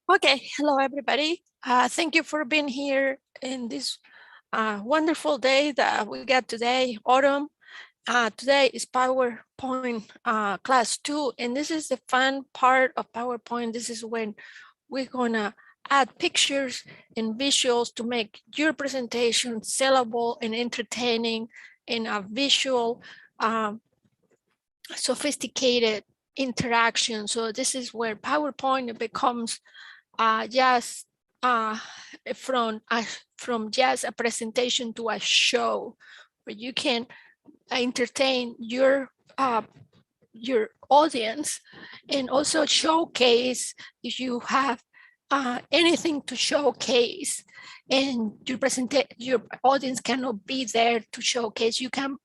Okay, hello everybody. Thank you for being here in this wonderful day that we got today, autumn. Today is PowerPoint class 2, and this is the fun part of PowerPoint. This is when we're gonna add pictures and visuals to make your presentation sellable and entertaining in a visual, sophisticated interaction. So this is where PowerPoint becomes just from just a presentation to a show where you can entertain your audience and also showcase if you have anything to showcase and your audience cannot be there to showcase. You can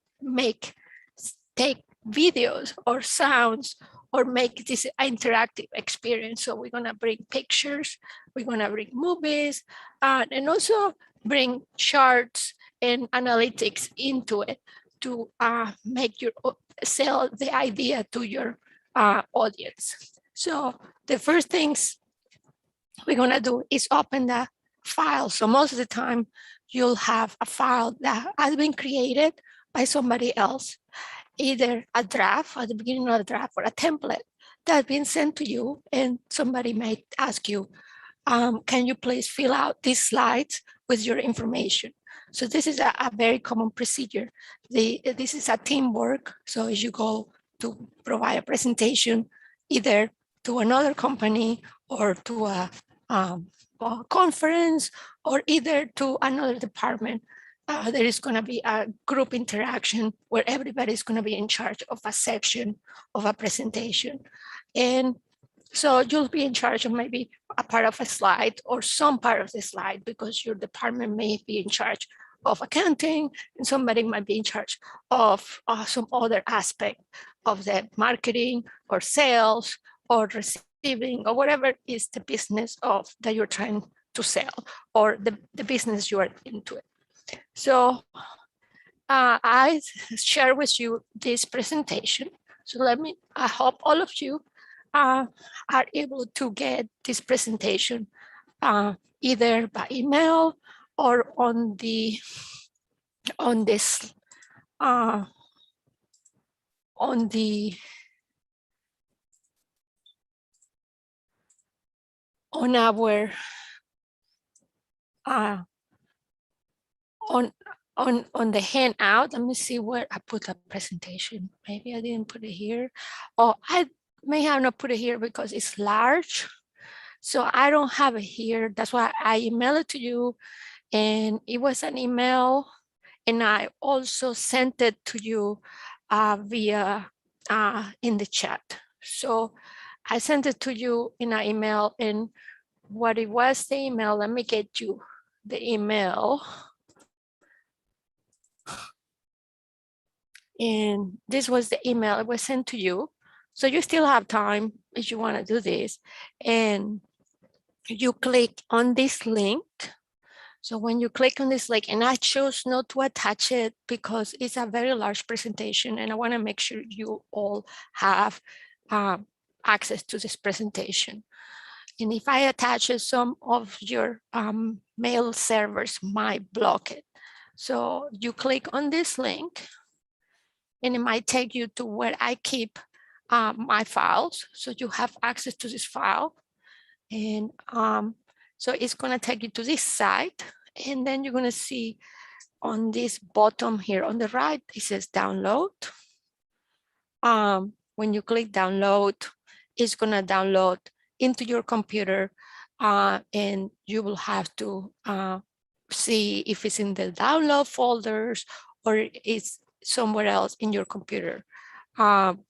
take videos or sounds or make this interactive experience. So we're gonna bring pictures, we're gonna bring movies, and also bring charts and analytics into it to make your sell the idea to your audience. So the first things we're gonna do is open the file. So most of the time you'll have a file that has been created by somebody else, either a draft at the beginning of the draft or a template that's been sent to you, and somebody might ask you, can you please fill out these slides with your information? So this is a very common procedure. This is a teamwork. So as you go to provide a presentation, either to another company or to a conference or either to another department, there is going to be a group interaction where everybody is going to be in charge of a section of a presentation. And so you'll be in charge of maybe a part of a slide or some part of the slide, because your department may be in charge of accounting and somebody might be in charge of some other aspect of the marketing or sales or receiving or whatever is the business of that you're trying to sell or the business you are into it. So I share with you this presentation. So I hope all of you are able to get this presentation either by email or on this on our on the handout. Let me see where I put the presentation. Maybe I didn't put it here. Oh, I may have not put it here because it's large. So I don't have it here. That's why I emailed it to you. And it was an email. And I also sent it to you via in the chat. So I sent it to you in an email. And what it was the email, let me get you the email. And this was the email it was sent to you. So you still have time if you want to do this. And you click on this link. So when you click on this link, and I chose not to attach it because it's a very large presentation and I want to make sure you all have access to this presentation. And if I attach it, some of your mail servers might block it. So you click on this link and it might take you to where I keep my files. So you have access to this file. And so it's going to take you to this site. And then you're going to see on this bottom here on the right, it says download. When you click download, it's going to download into your computer. And you will have to see if it's in the download folders or it's somewhere else in your computer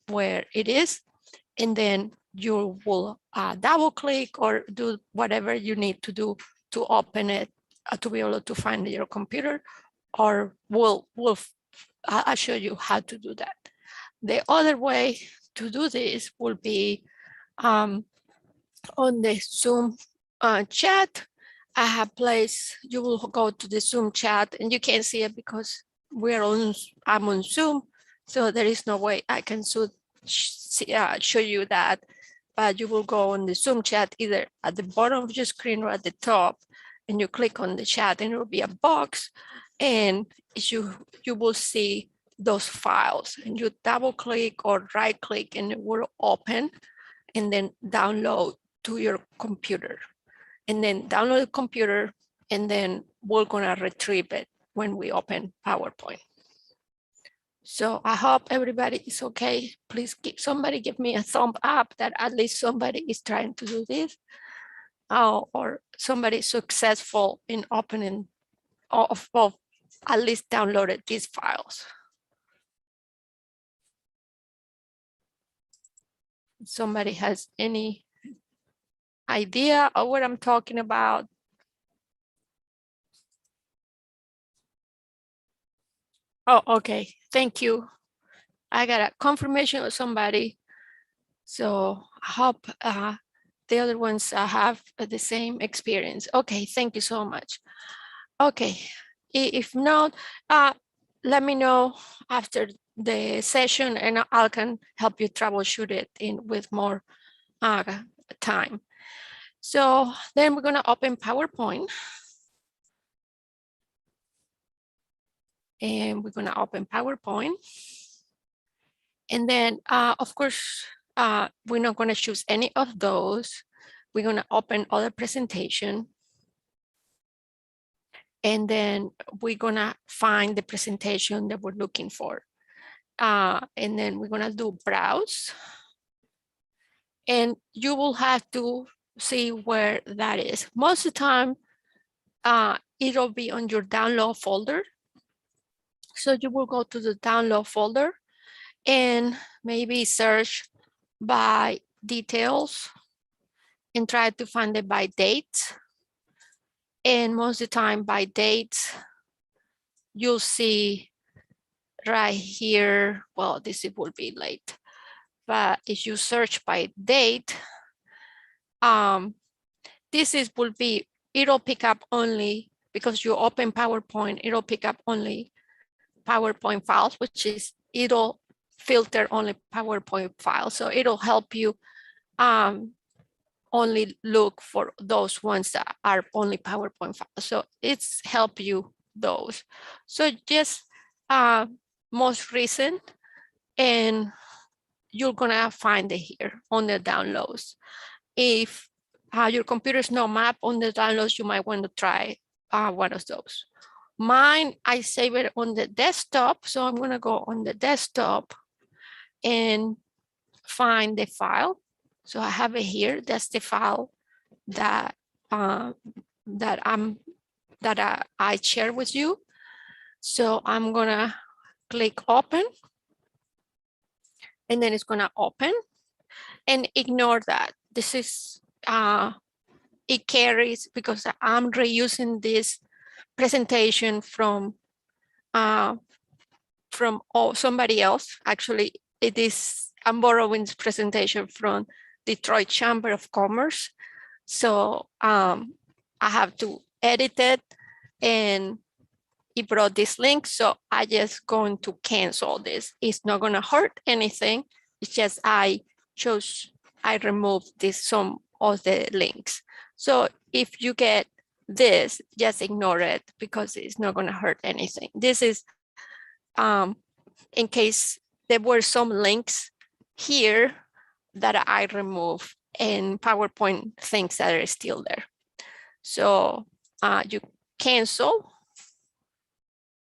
where it is. And then you will double click or do whatever you need to do to open it to be able to find your computer, or I'll show you how to do that. The other way to do this will be on the Zoom chat. I have placed, you will go to the Zoom chat and you can't see it because I'm on Zoom. So there is no way I can show you that but you will go on the Zoom chat either at the bottom of your screen or at the top, and you click on the chat and it will be a box, and you will see those files, and you double click or right click and it will open, and then download to your computer, and then download the computer, and then we're gonna retrieve it when we open PowerPoint. So I hope everybody is okay. Please somebody give me a thumb up that at least somebody is trying to do this, or somebody successful in opening of at least downloaded these files. Somebody has any idea of what I'm talking about? Oh, okay, thank you. I got a confirmation of somebody. So I hope the other ones have the same experience. Okay, thank you so much. Okay, if not, let me know after the session and I can help you troubleshoot it in with more time. So then we're gonna open PowerPoint. And we're gonna open PowerPoint. And then of course, we're not gonna choose any of those. We're gonna open other presentation. And then we're gonna find the presentation that we're looking for. And then we're gonna do browse. And you will have to see where that is. Most of the time, it'll be on your download folder. So you will go to the download folder and maybe search by details and try to find it by date. And most of the time by date, you'll see right here, well, this will be late, but if you search by date, will be, it'll pick up only, because you open PowerPoint, it'll pick up only PowerPoint files, which is, it'll filter only PowerPoint files. So it'll help you only look for those ones that are only PowerPoint files. So it's help you those. So just most recent, and you're gonna find it here on the downloads. If your computer is not mapped on the downloads, you might want to try one of those. Mine, I save it on the desktop. So I'm gonna go on the desktop and find the file. So I have it here. That's the file that I share with you. So I'm gonna click open, and then it's gonna open, and ignore that. This is it carries, because I'm reusing this presentation from somebody else. Actually, it is, I'm borrowing this presentation from Detroit Chamber of Commerce. So I have to edit it, and it brought this link. So I just going to cancel this. It's not gonna hurt anything. It's just I removed some of the links. So if you get this, just ignore it, because it's not gonna hurt anything. This is in case there were some links here that I removed, and PowerPoint things that are still there. So you cancel,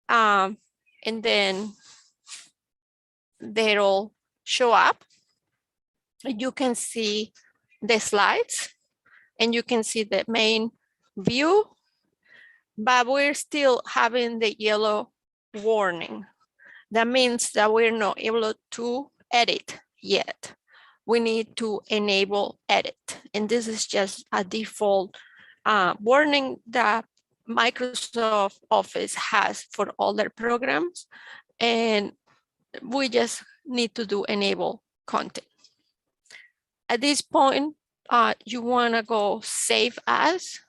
and then they'll show up. You can see the slides, and you can see the main view, but we're still having the yellow warning. That means that we're not able to edit yet. We need to enable edit. And this is just a default warning that Microsoft Office has for all their programs. And we just need to do enable content. At this point, you wanna go save as,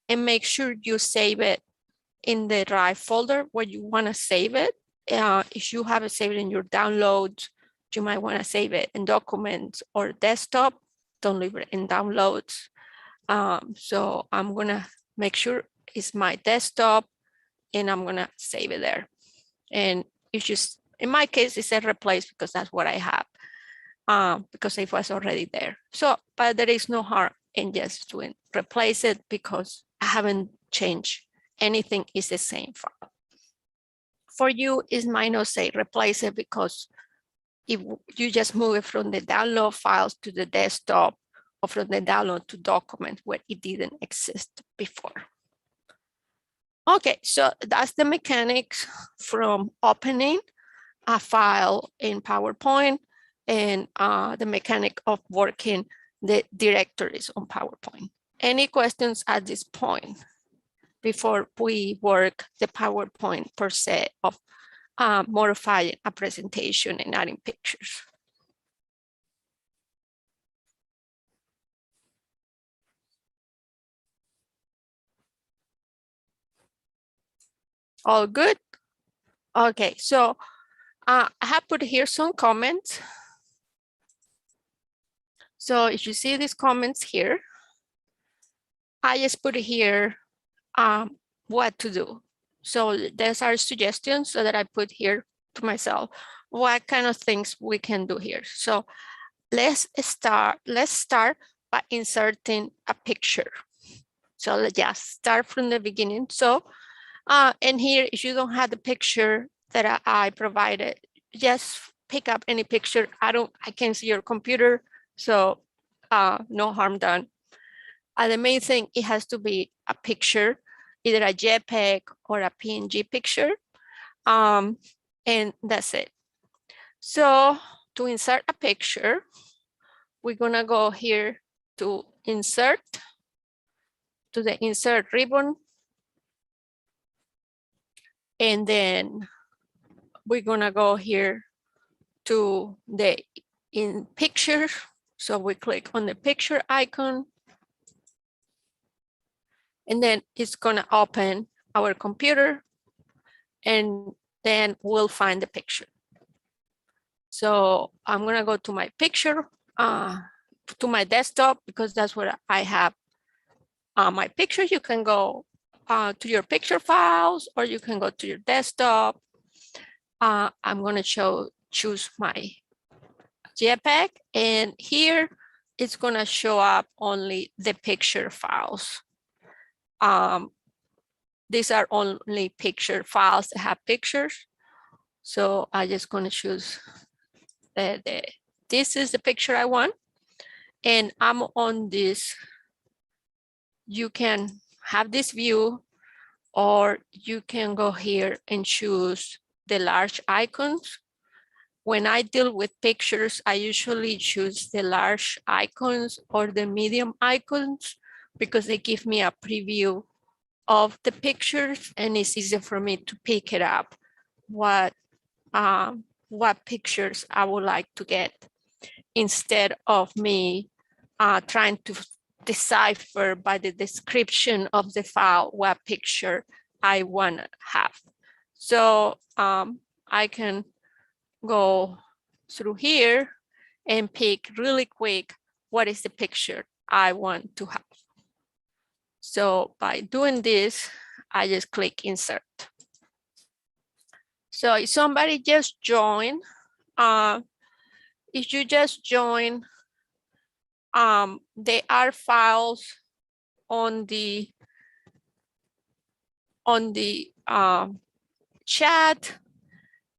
and make sure you save it in the right folder where you wanna save it. If you have it saved in your downloads you might want to save it in documents or desktop. Don't leave it in downloads. So I'm gonna make sure it's my desktop and I'm gonna save it there. And it's just, in my case, it said replace because that's what I have, because it was already there. So, but there is no harm in just doing replace it because I haven't changed anything, is the same file. For you, it might not say replace it because if you just move it from the download files to the desktop or from the download to document where it didn't exist before. Okay, so that's the mechanics from opening a file in PowerPoint and the mechanic of working the directories on PowerPoint. Any questions at this point before we work the PowerPoint per se of modifying a presentation and adding pictures? All good? Okay, so I have put here some comments. So if you see these comments here, I just put here what to do. So there's our suggestions so that I put here to myself, what kind of things we can do here. So let's start by inserting a picture. So let's just start from the beginning. So, and here, if you don't have the picture that I provided, just pick up any picture. I can't see your computer, so no harm done. The main thing, it has to be a picture, either a JPEG or a PNG picture, and that's it. So to insert a picture, we're gonna go here to insert, to the insert ribbon, and then we're gonna go here to the in picture. So we click on the picture icon, and then it's gonna open our computer, and then we'll find the picture. So I'm gonna go to my picture, to my desktop, because that's where I have my picture. You can go to your picture files, or you can go to your desktop. I'm gonna choose my JPEG, and here it's gonna show up only the picture files. These are only picture files that have pictures. So I'm just gonna choose this is the picture I want, and I'm on this. You can have this view, or you can go here and choose the large icons. When I deal with pictures, I usually choose the large icons or the medium icons because they give me a preview of the pictures, and it's easier for me to pick it up what pictures I would like to get, instead of me trying to decipher by the description of the file what picture I want to have. So I can go through here and pick really quick what is the picture I want to have. So by doing this, I just click insert. So if somebody just joined, if you just join, there are files on the chat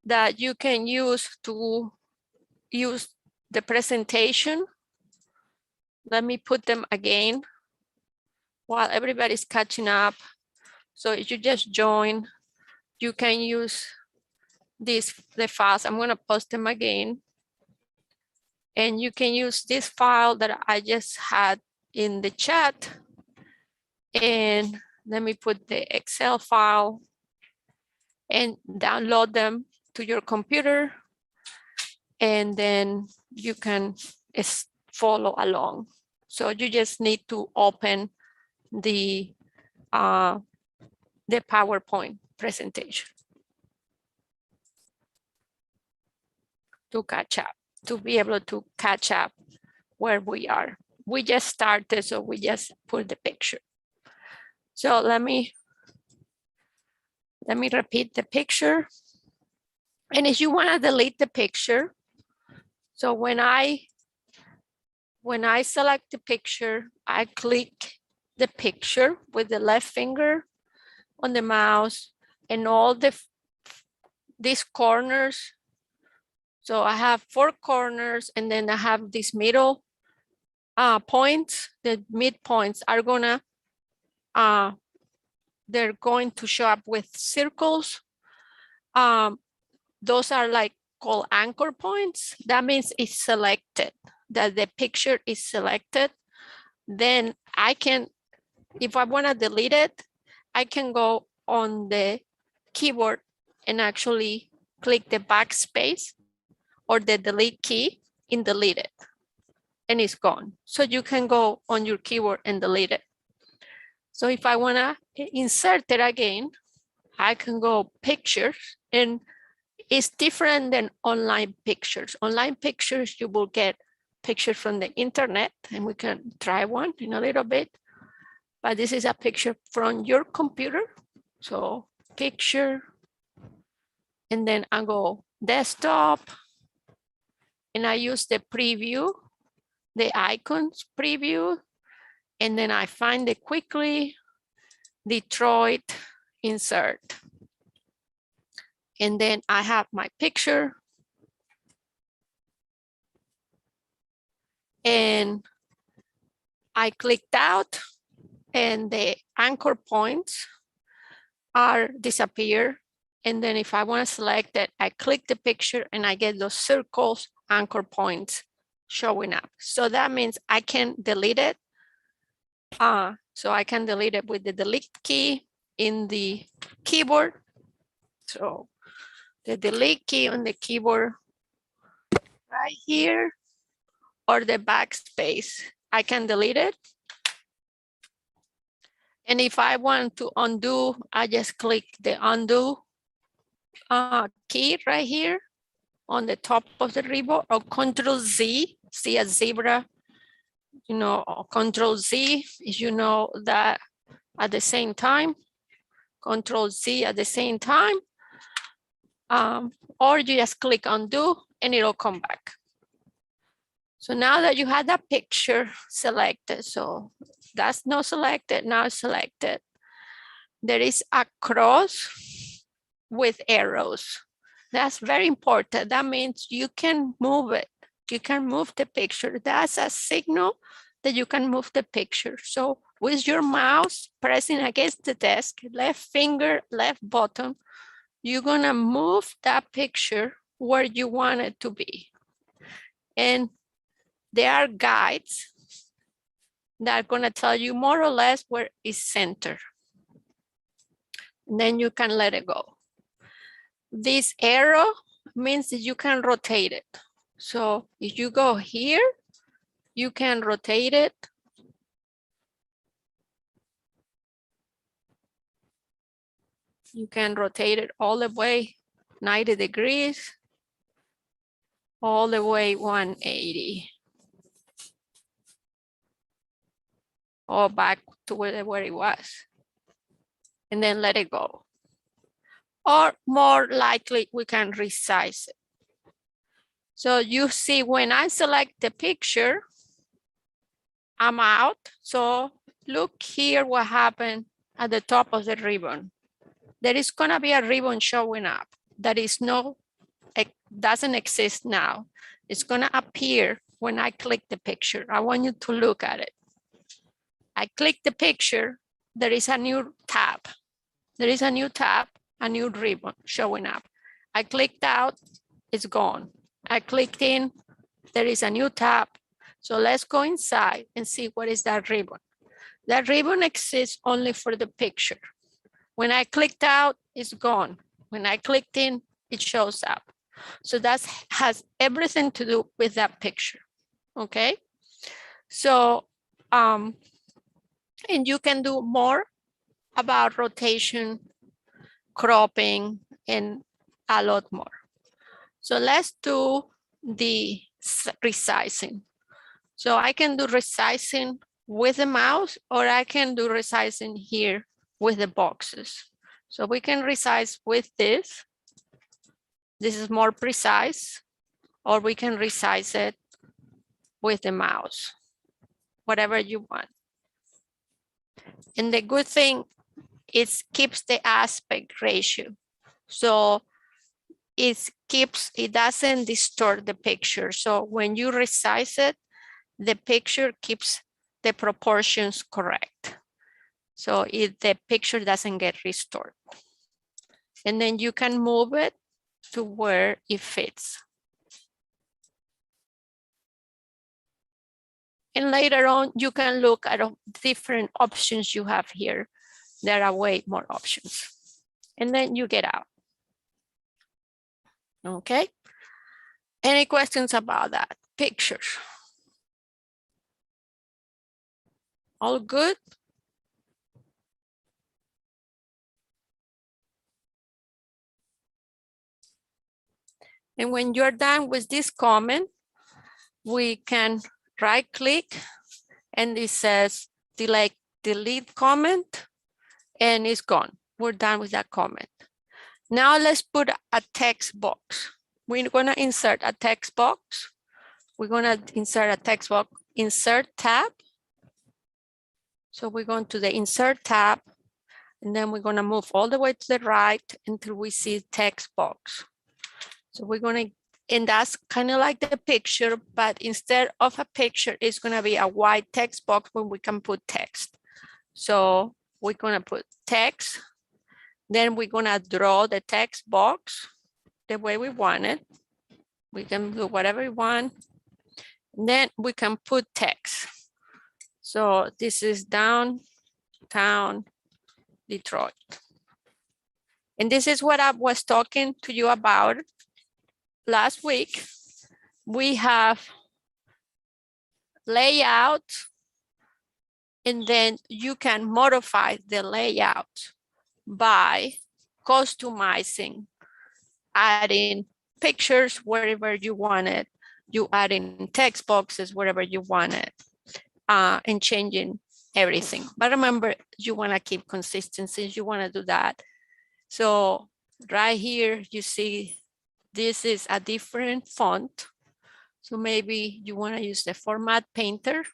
that you can use to use the presentation. Let me put them again while everybody's catching up. So if you just join, you can use the files. I'm gonna post them again. And you can use this file that I just had in the chat. And let me put the Excel file and download them to your computer. And then you can follow along. So you just need to open the PowerPoint presentation to catch up. to be able to catch up where we are. We just started, so we just put the picture. So let me repeat the picture. And if you want to delete the picture, so when I select the picture, I click the picture with the left finger on the mouse and all these corners. So I have 4 corners, and then I have these middle points. The midpoints are gonna they're going to show up with circles. Those are like called anchor points. That means it's selected, that the picture is selected. Then I can, if I want to delete it, I can go on the keyboard and actually click the backspace or the delete key and delete it, and it's gone. So you can go on your keyboard and delete it. So if I want to insert it again, I can go pictures, and it's different than online pictures. Online pictures, you will get pictures from the internet, and we can try one in a little bit. But this is a picture from your computer. So picture, and then I go desktop, and I use the preview, the icons preview, and then I find it quickly, Detroit, insert. And then I have my picture. And I clicked out, and the anchor points are disappear. And then if I want to select it, I click the picture and I get those circles, anchor points showing up. So that means I can delete it. So I can delete it with the delete key in the keyboard. So the delete key on the keyboard right here, or the backspace, I can delete it. And if I want to undo, I just click the undo key right here on the top of the ribbon, or Control Z, see a zebra, you know, or Control Z, if you know that at the same time, Control Z at the same time, or you just click undo and it'll come back. So now that you had that picture selected, so that's not selected, now it's selected. There is a cross with arrows. That's very important. That means you can move it. You can move the picture. That's a signal that you can move the picture. So with your mouse pressing against the desk, left finger, left button, you're gonna move that picture where you want it to be. And there are guides that are gonna tell you more or less where it's centered. And then you can let it go. This arrow means that you can rotate it. So if you go here, you can rotate it. You can rotate it all the way 90 degrees, all the way 180. Or back to where it was. And then let it go. Or more likely, we can resize it. So you see, when I select the picture, I'm out. So look here what happened at the top of the ribbon. There is gonna be a ribbon showing up that is doesn't exist now. It's gonna appear when I click the picture. I want you to look at it. I click the picture, there is a new tab. There is a new tab, a new ribbon showing up. I clicked out, it's gone. I clicked in, there is a new tab. So let's go inside and see what is that ribbon. That ribbon exists only for the picture. When I clicked out, it's gone. When I clicked in, it shows up. So that has everything to do with that picture, okay? So, and you can do more about rotation, cropping, and a lot more. So let's do the resizing. So I can do resizing with the mouse, or I can do resizing here with the boxes. So we can resize with this. This is more precise, or we can resize it with the mouse, whatever you want. And the good thing is keeps the aspect ratio. So it doesn't distort the picture. So when you resize it, the picture keeps the proportions correct. So the picture doesn't get restored. And then you can move it to where it fits. And later on, you can look at different options you have here. There are way more options. And then you get out. Okay. Any questions about that? Pictures. All good? And when you're done with this comment, we can right click and it says delete comment, and it's gone. We're done with that comment. Now let's put a text box. We're gonna insert a text box. We're gonna insert a text box, insert tab. So we're going to the insert tab, and then we're gonna move all the way to the right until we see text box. So we're gonna, and that's kind of like the picture, but instead of a picture, it's gonna be a white text box where we can put text. So we're gonna put text, then we're gonna draw the text box the way we want it. We can do whatever we want. And then we can put text. So this is downtown Detroit. And this is what I was talking to you about last week. We have layout, and then you can modify the layout by customizing, adding pictures wherever you want it, you add in text boxes wherever you want it, and changing everything. But remember, you want to keep consistency, you want to do that. So right here, you see this is a different font. So maybe you want to use the format painter.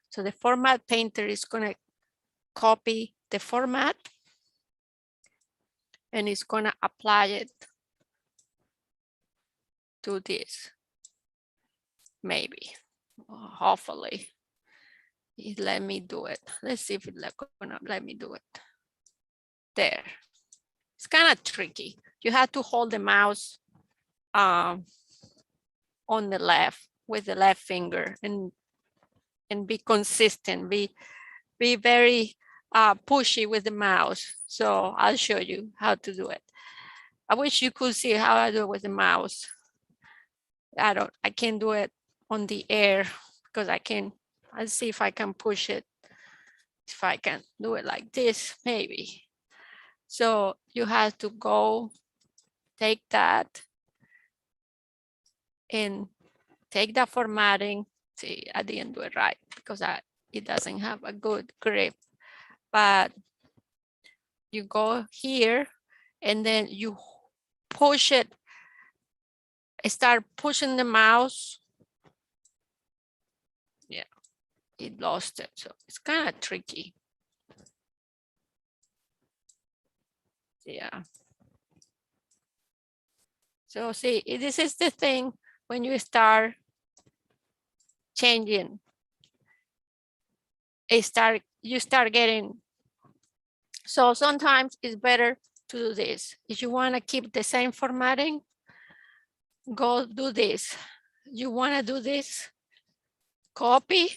So the format painter is going to copy the format and it's going to apply it to this. Maybe, hopefully, it let me do it. Let's see if it's gonna let me do it. There. It's kind of tricky. You have to hold the mouse on the left with the left finger and be consistent. Be very pushy with the mouse. So I'll show you how to do it. I wish you could see how I do it with the mouse. I can't do it on the air because I'll see if I can push it. If I can do it like this, maybe. So you have to go take that and take the formatting. See, I didn't do it right because it doesn't have a good grip. But you go here and then you push it, start pushing the mouse. Yeah, it lost it. So it's kind of tricky. Yeah. So see, this is the thing when you start changing, you start getting. So sometimes it's better to do this. If you want to keep the same formatting, go do this. You want to do this, copy,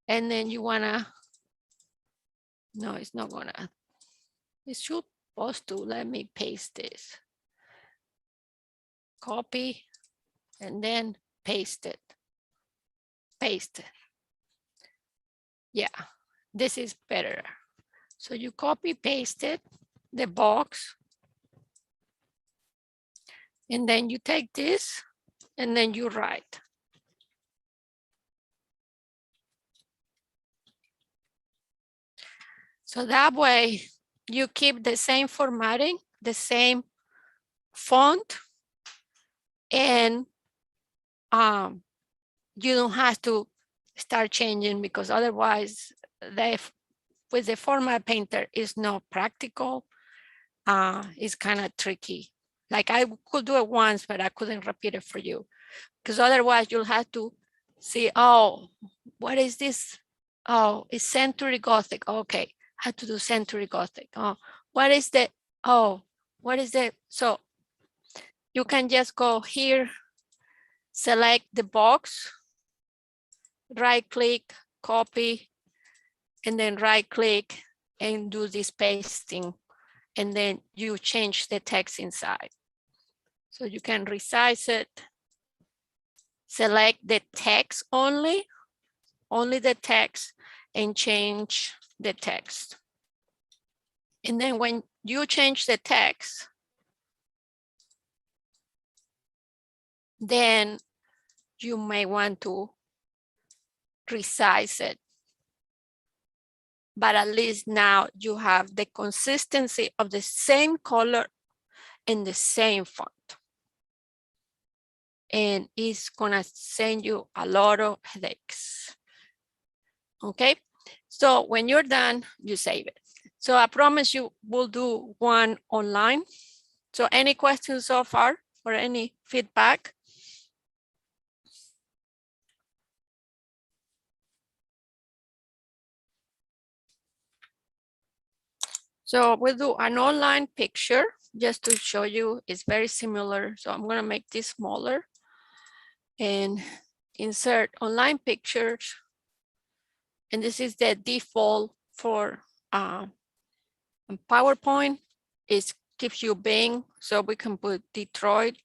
and then you want to, no, it's not gonna, it should supposed to let me paste this. Copy, and then paste it. Paste it. Yeah, this is better. So you copy paste it, the box, and then you take this and then you write. So that way you keep the same formatting, the same font, and you don't have to start changing, because otherwise with the format painter is not practical. It's kind of tricky. Like I could do it once, but I couldn't repeat it for you, because otherwise you'll have to see, oh, what is this? Oh, it's Century Gothic. Okay, I have to do Century Gothic. Oh, what is the, oh, what is the, so you can just go here, select the box, right click, copy, and then right click and do this pasting. And then you change the text inside. So you can resize it, select the text only the text, and change the text. And then when you change the text, then you may want to resize it. But at least now you have the consistency of the same color and the same font. And it's gonna save you a lot of headaches. Okay, so when you're done, you save it. So I promise you we'll do one online. So any questions so far or any feedback? So we'll do an online picture just to show you it's very similar. So I'm gonna make this smaller and insert online pictures. And this is the default for PowerPoint. It gives you Bing, so we can put Detroit.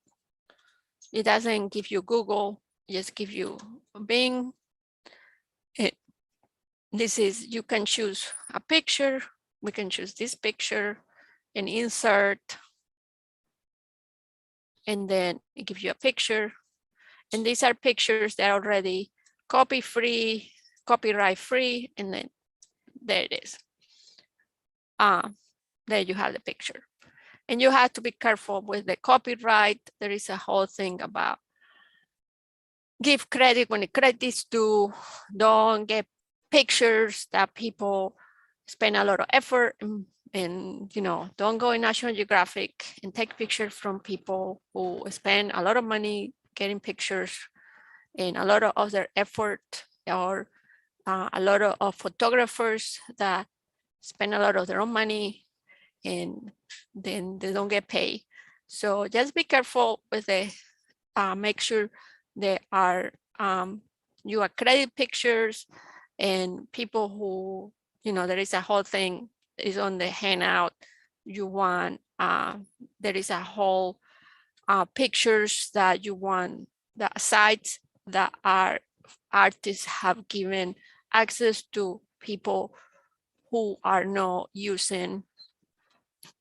It doesn't give you Google, it just give you Bing. This is, you can choose a picture. We can choose this picture and insert. And then it gives you a picture. And these are pictures that are already copyright free. And then there it is. There you have the picture. And you have to be careful with the copyright. There is a whole thing about give credit when the credit is due. Don't get pictures that people spend a lot of effort and you know, don't go in National Geographic and take pictures from people who spend a lot of money getting pictures and a lot of other effort, or a lot of photographers that spend a lot of their own money and then they don't get paid. So just be careful with the, make sure they are, you accredit pictures, and people who, you know, there is a whole thing is on the handout. You want, there is a whole pictures that you want, the sites that are artists have given access to people who are not using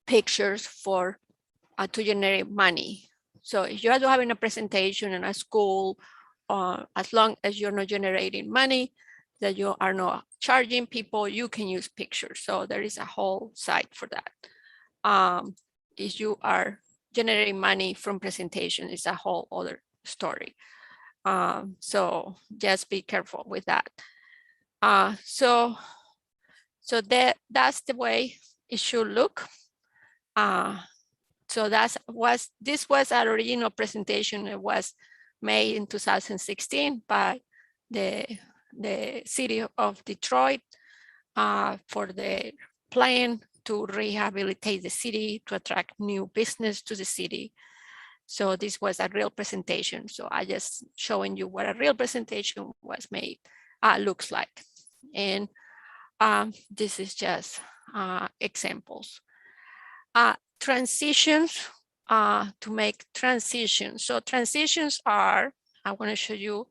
pictures for to generate money. So if you are having a presentation in a school, as long as you're not generating money, that you are not charging people, you can use pictures. So there is a whole site for that. If you are generating money from presentation, it's a whole other story. So just be careful with that. So that's the way it should look. So this was our original presentation. It was made in 2016 by the city of Detroit for the plan to rehabilitate the city, to attract new business to the city. So this was a real presentation. So I just showing you what a real presentation was made, looks like. And this is just examples. Transitions, to make transitions. So transitions are, I want to show you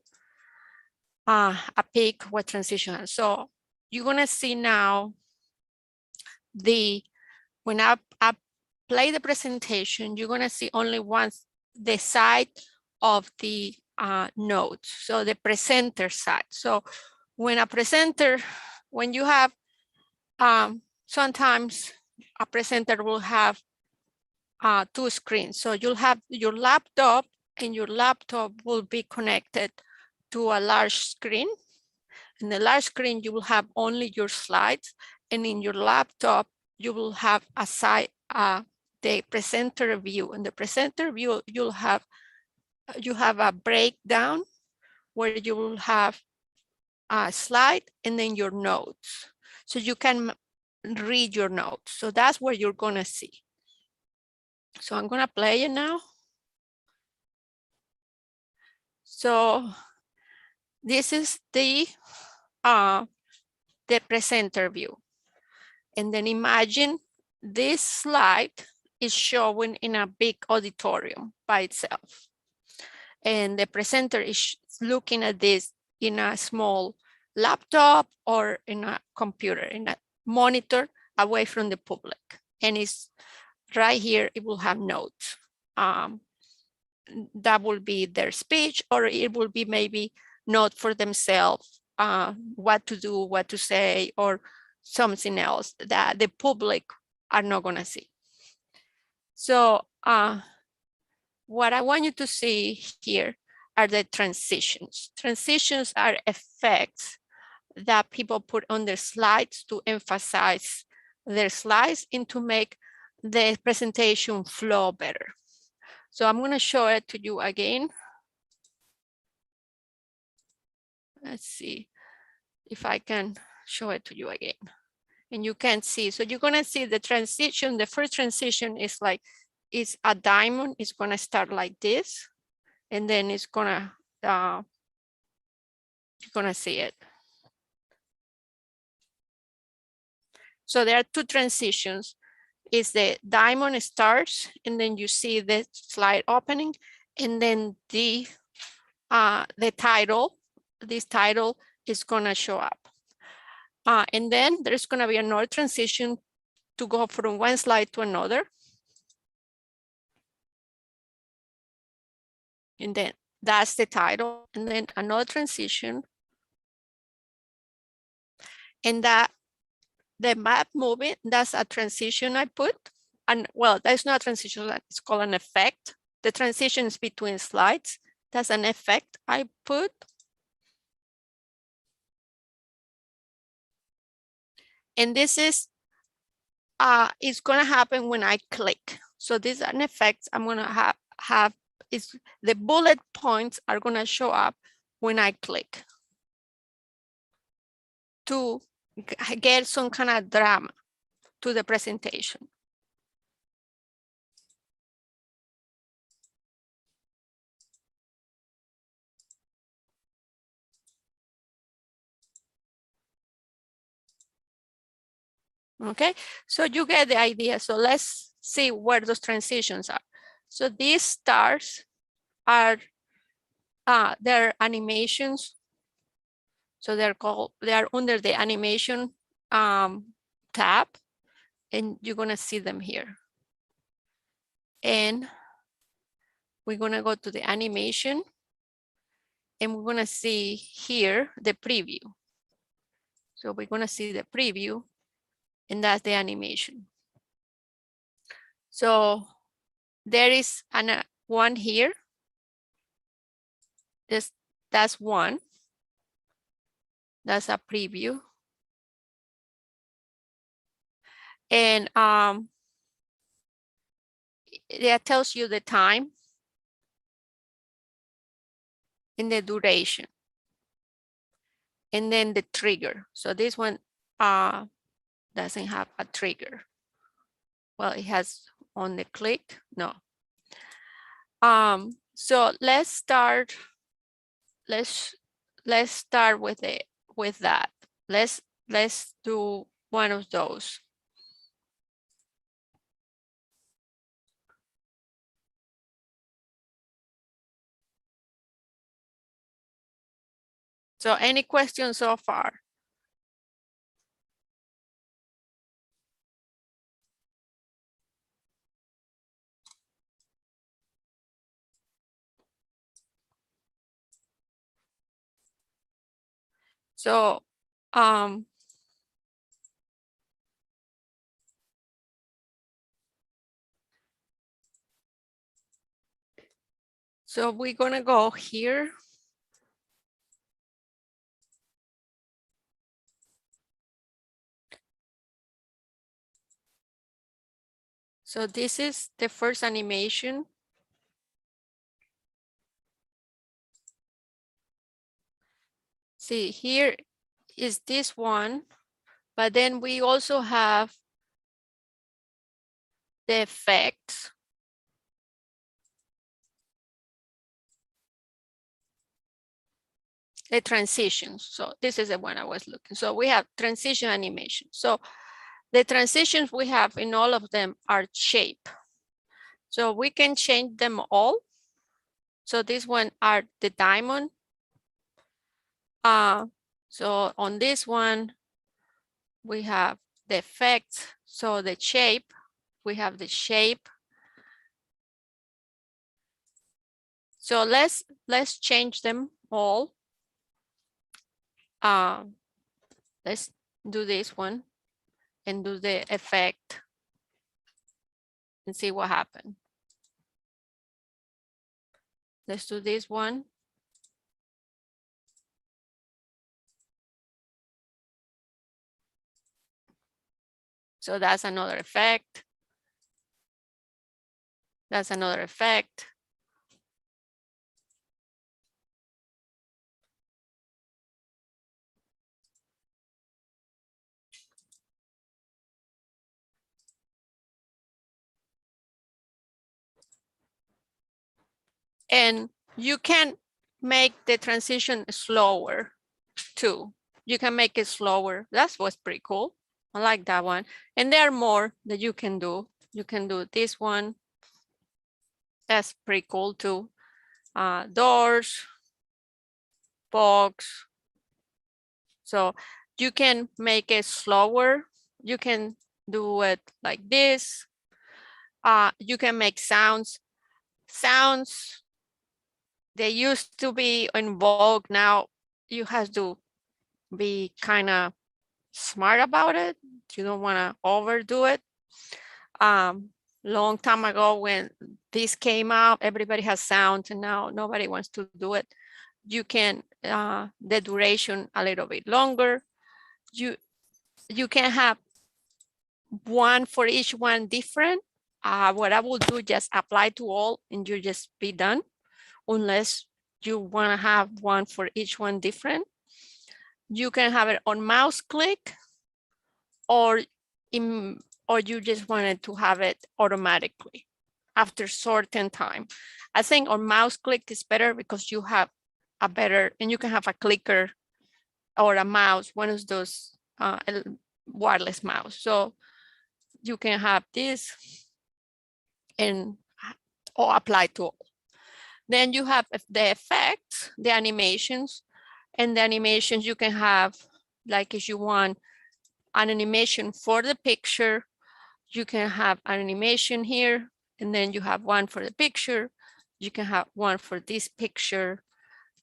a pic what transition is. So you're going to see now when I play the presentation, you're going to see only once the side of the notes, so the presenter side. So when a presenter, when you have, sometimes a presenter will have two screens. So you'll have your laptop, and your laptop will be connected to a large screen. In the large screen, you will have only your slides, and in your laptop, you will have a side, the presenter view. In the presenter view, you have a breakdown where you will have a slide and then your notes. So you can read your notes. So that's where you're gonna see. So I'm gonna play it now. So this is the presenter view. And then imagine this slide is showing in a big auditorium by itself. And the presenter is looking at this in a small laptop or in a computer, in a monitor away from the public. And it's right here, it will have notes. That will be their speech, or it will be maybe note for themselves, what to do, what to say, or something else that the public are not gonna see. So what I want you to see here are the transitions. Transitions are effects that people put on their slides to emphasize their slides and to make the presentation flow better. So I'm gonna show it to you again. Let's see if I can show it to you again. And you can see, so you're gonna see the transition. The first transition is like, it's a diamond. It's gonna start like this, and then it's gonna, you're gonna see it. So there are two transitions. Is the diamond starts, and then you see the slide opening, and then the title, this title is gonna show up. And then there's gonna be another transition to go from one slide to another. And then that's the title, and then another transition. And that the map moving, that's a transition I put. And well, that's not a transition, it's called an effect. The transitions between slides, that's an effect I put. And this is, it's gonna happen when I click. So this is an effect I'm gonna have is the bullet points are gonna show up when I click to get some kind of drama to the presentation. Okay, so you get the idea. So let's see where those transitions are. So these stars are their animations. So they are under the animation tab, and you're gonna see them here. And we're gonna go to the animation, and we're gonna see here the preview. So we're gonna see the preview, and that's the animation. So there is one here. That's one. That's a preview. And that tells you the time and the duration. And then the trigger. So this one doesn't have a trigger. Well, it has on the click, no. So let's start with that. Let's do one of those. So any questions so far? So, so we're gonna go here. So this is the first animation. See, here is this one, but then we also have the effects. The transitions. So this is the one I was looking. So we have transition animation. So the transitions we have in all of them are shape. So we can change them all. So this one are the diamond. So on this one, we have the effects. So the shape, we have the shape. So let's change them all. Let's do this one and do the effect and see what happened. Let's do this one. So that's another effect. That's another effect. And you can make the transition slower too. You can make it slower. That was pretty cool. I like that one. And there are more that you can do. You can do this one. That's pretty cool too. Doors, box. So you can make it slower. You can do it like this. You can make sounds. Sounds, they used to be in vogue. Now you have to be kind of smart about it. You don't want to overdo it. Long time ago when this came out, everybody has sound, and now nobody wants to do it. You can the duration a little bit longer. You can have one for each one different. What I will do, just apply to all and you just be done, unless you want to have one for each one different. You can have it on mouse click, or you just wanted to have it automatically after certain time. I think on mouse click is better because you have a better, and you can have a clicker or a mouse, one of those wireless mouse. So you can have this and or apply to all. Then you have the effects, the animations, and the animations you can have, like if you want an animation for the picture, you can have an animation here, and then you have one for the picture. You can have one for this picture.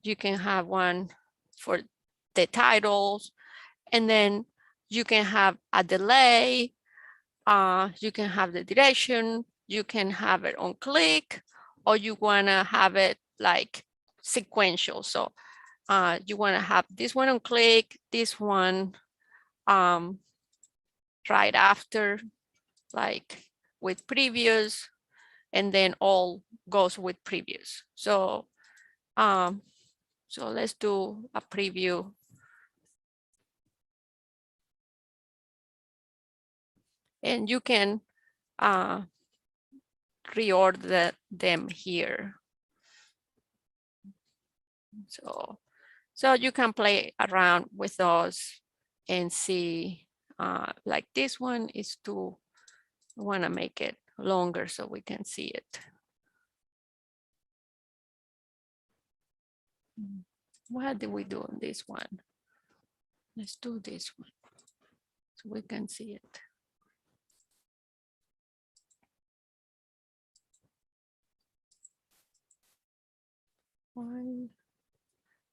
You can have one for the titles, and then you can have a delay. You can have the direction. You can have it on click, or you want to have it like sequential. So you want to have this one on click, this one right after, like with previous, and then all goes with previous. So so let's do a preview. And you can reorder them here. So you can play around with those and see, like this one is too, I want to make it longer so we can see it. What did we do on this one? Let's do this one so we can see it. One.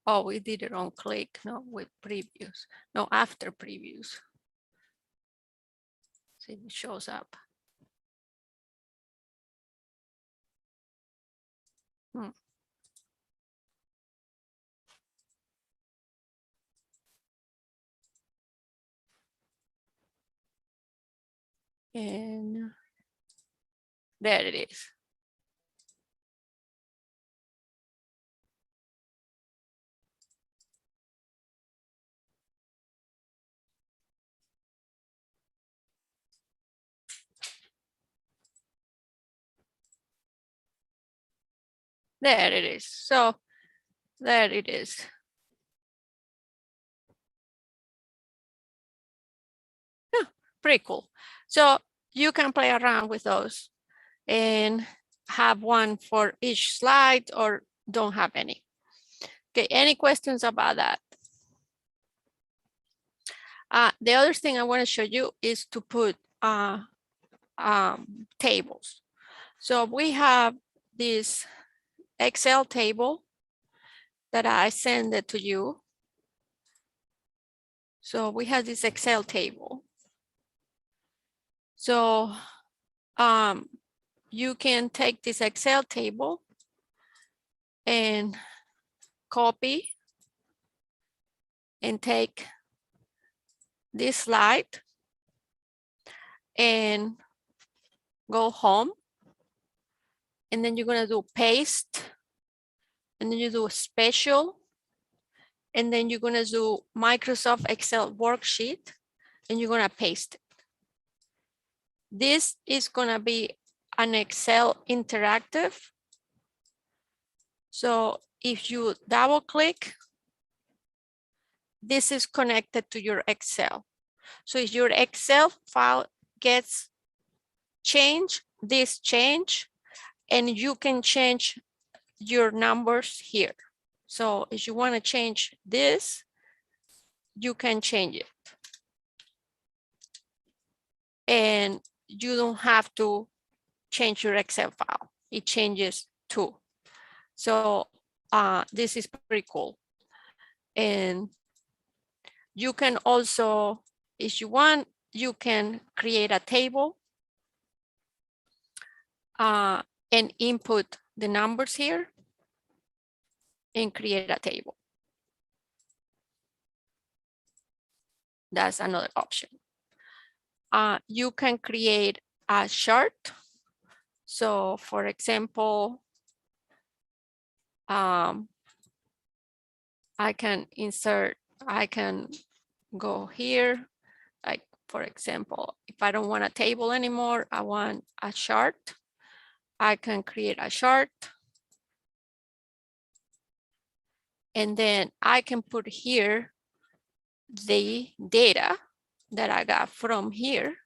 Oh, we did it on click, no, with previews. No, after previews. See if it shows up. Hmm. And there it is. There it is. So there it is. Yeah, pretty cool. So you can play around with those and have one for each slide or don't have any. Okay, any questions about that? The other thing I want to show you is to put tables. So we have this Excel table that I send it to you. So we have this Excel table. So you can take this Excel table and copy and take this slide and go home. And then you're gonna do paste. And then you do special. And then you're gonna do Microsoft Excel worksheet and you're gonna paste it. This is gonna be an Excel interactive. So if you double click, this is connected to your Excel. So if your Excel file gets changed, this change, and you can change your numbers here. So if you want to change this, you can change it. And you don't have to change your Excel file. It changes too. So this is pretty cool. And you can also, if you want, you can create a table and input the numbers here and create a table. That's another option. You can create a chart. So for example, I can insert, I can go here. Like for example, if I don't want a table anymore, I want a chart. I can create a chart. And then I can put here the data that I got from here.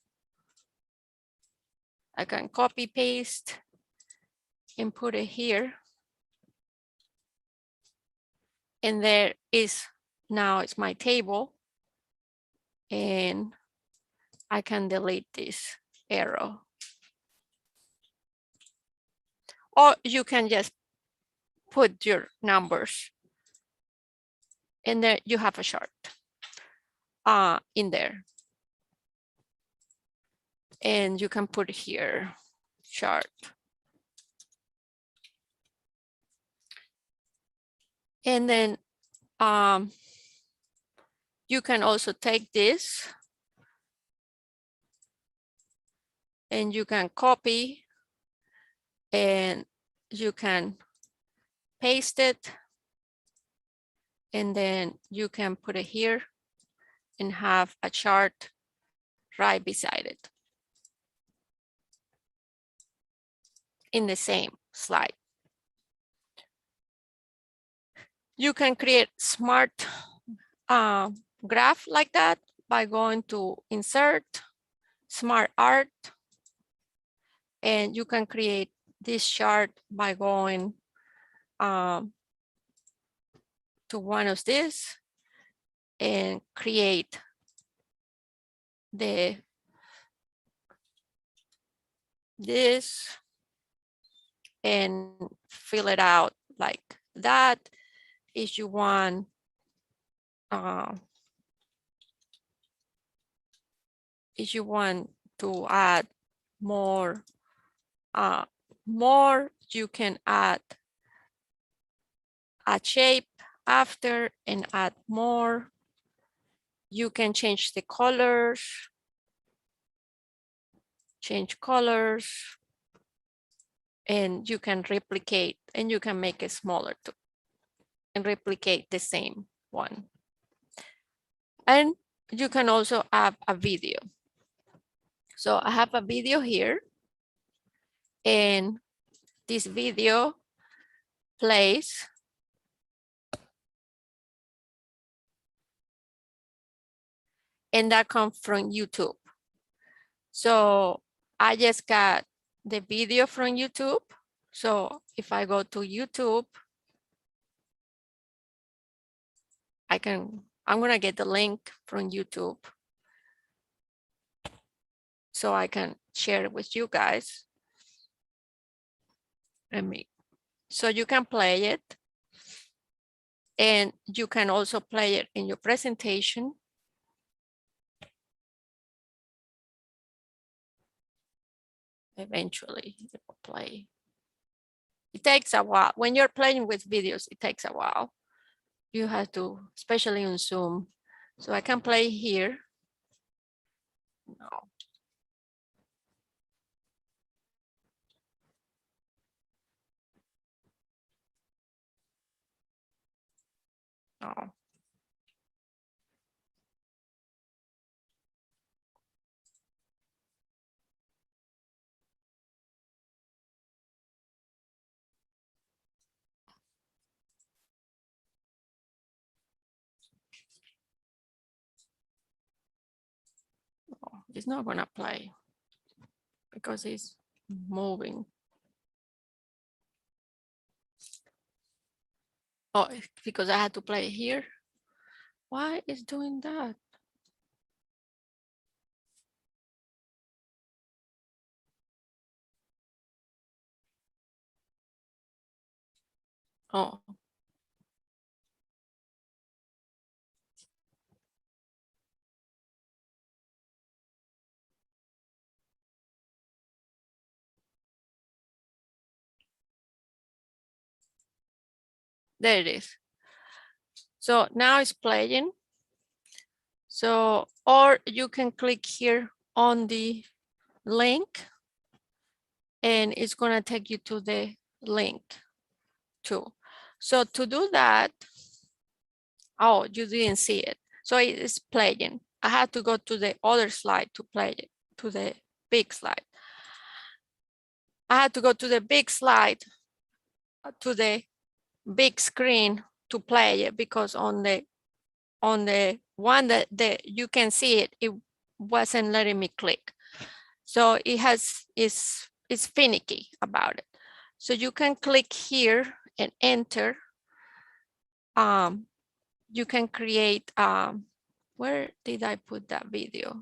I can copy paste and put it here. And there is, now it's my table. And I can delete this arrow. Or you can just put your numbers and then you have a chart in there. And you can put here chart. And then you can also take this and you can copy and you can paste it. And then you can put it here and have a chart right beside it in the same slide. You can create smart graph like that by going to insert, smart art, and you can create this chart by going to one of this and create this and fill it out like that. if you want to add more, you can add a shape after and add more. You can change the colors, and you can replicate, and you can make it smaller too, and replicate the same one. And you can also add a video. So I have a video here, and this video plays. And that comes from YouTube. So I just got the video from YouTube. So if I go to YouTube, I'm gonna get the link from YouTube so I can share it with you guys. So you can play it, and you can also play it in your presentation. Eventually it will play. It takes a while. When you're playing with videos, it takes a while. You have to, especially on Zoom. So I can play here. No. No. No, it's not gonna play because it's moving. Oh, because I had to play here. Why is doing that? Oh. There it is. So now it's playing. So, or you can click here on the link and it's gonna take you to the link too. So to do that, oh, you didn't see it. So it's playing. I had to go to the other slide to play it, to the big slide. I had to go to the big slide, to the big screen to play it, because on the one that you can see it, it wasn't letting me click. So it's finicky about it. So you can click here and enter. You can create, where did I put that video?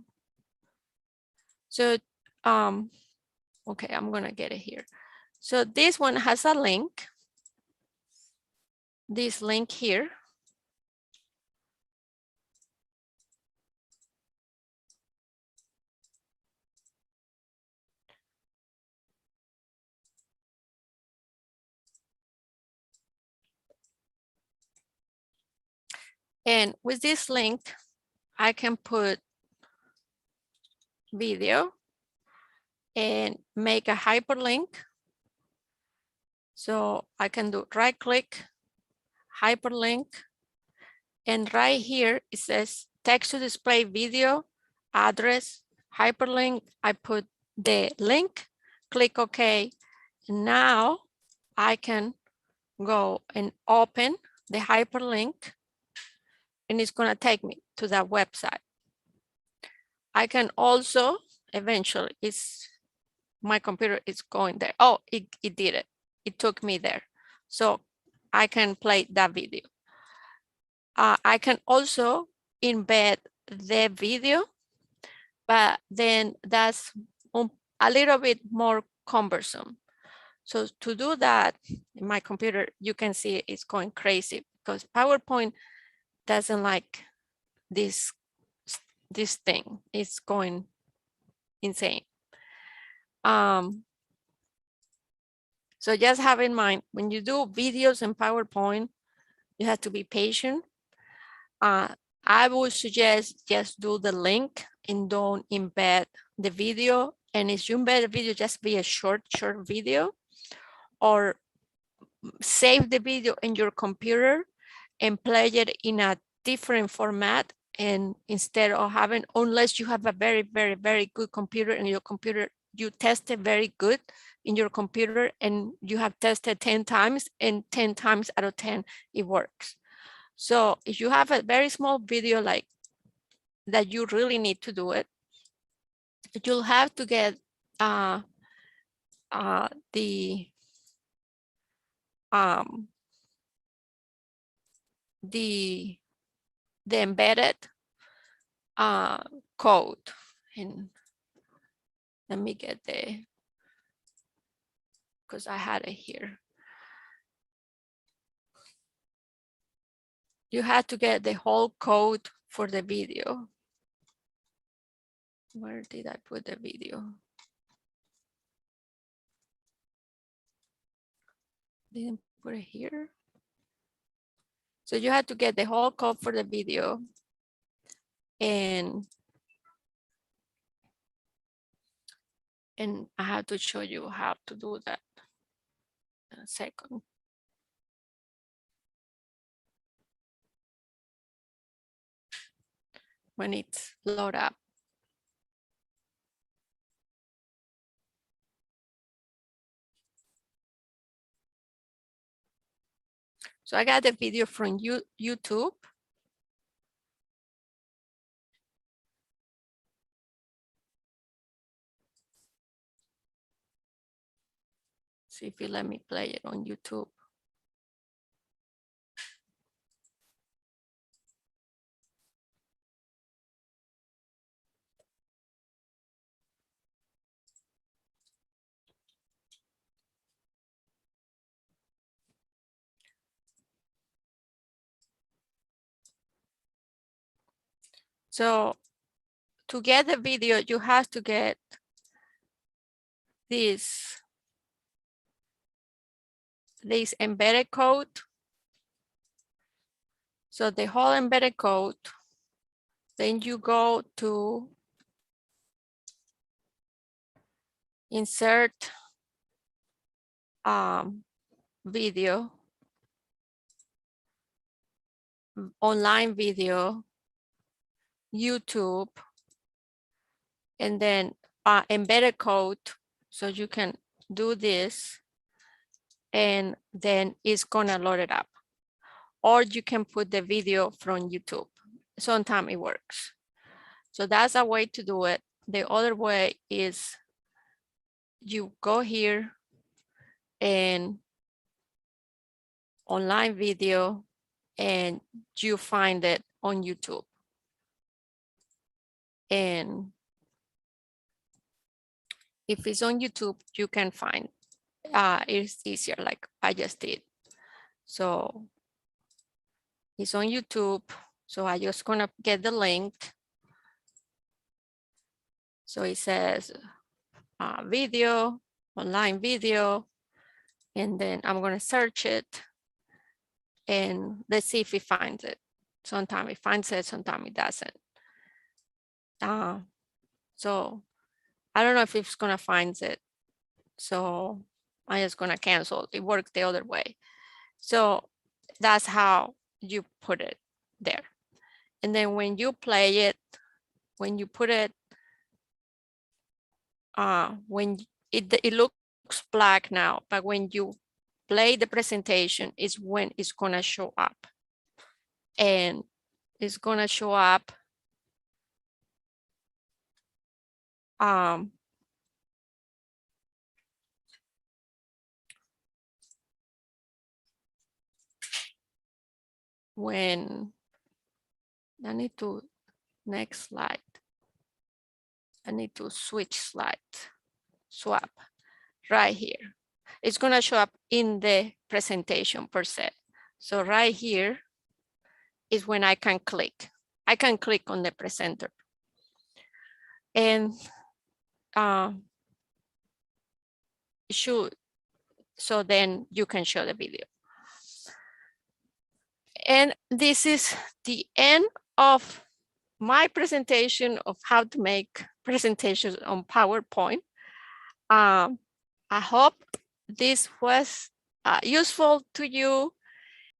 So, okay, I'm gonna get it here. So this one has a link, this link here. And with this link, I can put video and make a hyperlink. So I can do right click, hyperlink, and right here it says text to display video, address, hyperlink. I put the link, click OK. And now I can go and open the hyperlink and it's gonna take me to that website. I can also, eventually, my computer is going there. Oh, it did it. It took me there. So I can play that video. I can also embed the video, but then that's a little bit more cumbersome. So to do that, in my computer, you can see it's going crazy because PowerPoint doesn't like this thing. It's going insane. So just have in mind, when you do videos in PowerPoint, you have to be patient. I would suggest just do the link and don't embed the video. And if you embed the video, just be a short video, or save the video in your computer and play it in a different format. And instead of having, unless you have a very, very, very good computer, and your computer, you test it very good in your computer, and you have tested 10 times, and 10 times out of 10, it works. So if you have a very small video like that, you really need to do it, you'll have to get the embedded code. And let me get the, because I had it here. You have to get the whole code for the video. Where did I put the video? Didn't put it here. So you have to get the whole code for the video. And I have to show you how to do that in a second. When it's load up. So I got the video from YouTube. See if you let me play it on YouTube. So to get the video, you have to get this embedded code. So the whole embedded code, then you go to insert video, online video, YouTube, and then embedded code. So you can do this, and then it's gonna load it up. Or you can put the video from YouTube. Sometimes it works. So that's a way to do it. The other way is you go here and online video, and you find it on YouTube. And if it's on YouTube, you can find it's easier, like I just did. So it's on YouTube. So I just gonna get the link. So it says video, online video, and then I'm gonna search it, and let's see if it finds it. Sometimes it finds it, sometimes it doesn't. So I don't know if it's gonna find it. So I'm just gonna cancel. It worked the other way. So that's how you put it there. And then when you play it, when you put it, when it looks black now, but when you play the presentation is when it's gonna show up. And it's gonna show up when I need to, next slide. I need to switch slide, swap right here. It's gonna show up in the presentation per se. So right here is when I can click. I can click on the presenter. And so then you can show the video. And this is the end of my presentation of how to make presentations on PowerPoint. I hope this was useful to you.